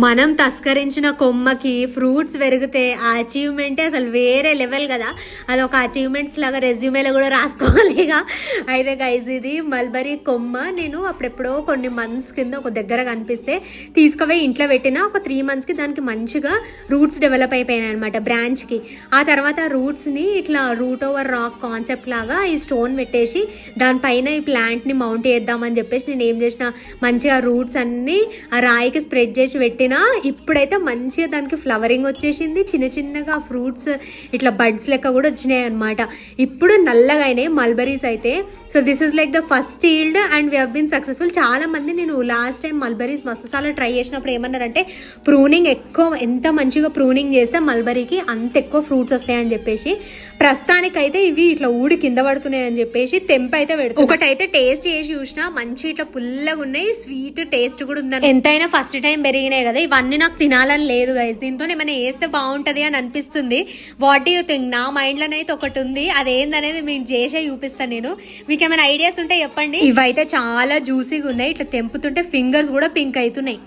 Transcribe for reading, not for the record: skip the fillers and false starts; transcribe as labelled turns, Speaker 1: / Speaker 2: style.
Speaker 1: మనం తస్కరించిన కొమ్మకి ఫ్రూట్స్ పెరిగితే ఆ అచీవ్మెంటే అసలు వేరే లెవెల్ కదా. అది ఒక అచీవ్మెంట్స్ లాగా రెజ్యూమేలో కూడా రాసుకోవాలిగా. అయితే గైజ్ ఇది మల్బరీ కొమ్మ నేను అప్పుడెప్పుడో కొన్ని మంత్స్ కింద ఒక దగ్గర కనిపిస్తే తీసుకుపోయి ఇంట్లో పెట్టిన ఒక 3 monthsకి దానికి మంచిగా రూట్స్ డెవలప్ అయిపోయినాయి అనమాట బ్రాంచ్కి. ఆ తర్వాత రూట్స్ని ఇట్లా రూట్ ఓవర్ రాక్ కాన్సెప్ట్ లాగా ఈ స్టోన్ పెట్టేసి దానిపైన ఈ ప్లాంట్ని మౌంట్ చేద్దామని చెప్పేసి నేను ఏం చేసిన, మంచిగా రూట్స్ అన్నీ ఆ రాయికి స్ప్రెడ్ చేసి పెట్టినా. ఇప్పుడైతే మంచిగా దానికి ఫ్లవరింగ్ వచ్చేసింది, చిన్న చిన్నగా ఫ్రూట్స్ ఇట్లా బడ్స్ లెక్క కూడా వచ్చినాయి అనమాట. ఇప్పుడు నల్లగా అయినాయి మల్బరీస్ అయితే. So this is like the first yield and we have been successful. చాలా మంది నేను లాస్ట్ టైం మల్బరీస్ మస్తుసార్లు ట్రై చేసినప్పుడు ఏమన్నారంటే ప్రూనింగ్ ఎక్కువ, ఎంత మంచిగా ప్రూనింగ్ చేస్తే మల్బరీకి అంత ఎక్కువ ఫ్రూట్స్ వస్తాయని చెప్పేసి. ప్రస్తుతానికైతే ఇవి ఇట్లా ఊడి కింద పడుతున్నాయి అని చెప్పేసి తెంప అయితే పెడుతుంది. ఒకటైతే టేస్ట్ చేసి చూసినా మంచి ఇట్లా పుల్లగా ఉన్నాయి, స్వీట్ టేస్ట్ కూడా ఉందని. ఎంతైనా ఫస్ట్ టైం పెరిగినాయి కదా, ఇవన్నీ నాకు తినాలని లేదు గైస్. దీంతో ఏమైనా వేస్తే బాగుంటది అని అనిపిస్తుంది. What do you think? నా మైండ్ లోనైతే ఒకటి ఉంది, అదేందనేది మీకు చేసే చూపిస్తాను నేను. మీకు ఏమైనా ఐడియాస్ ఉంటే చెప్పండి. ఇవైతే చాలా జ్యూసీగా ఉన్నాయి, ఇట్లా తెంపుతుంటే ఫింగర్స్ కూడా పింక్ అవుతున్నాయి.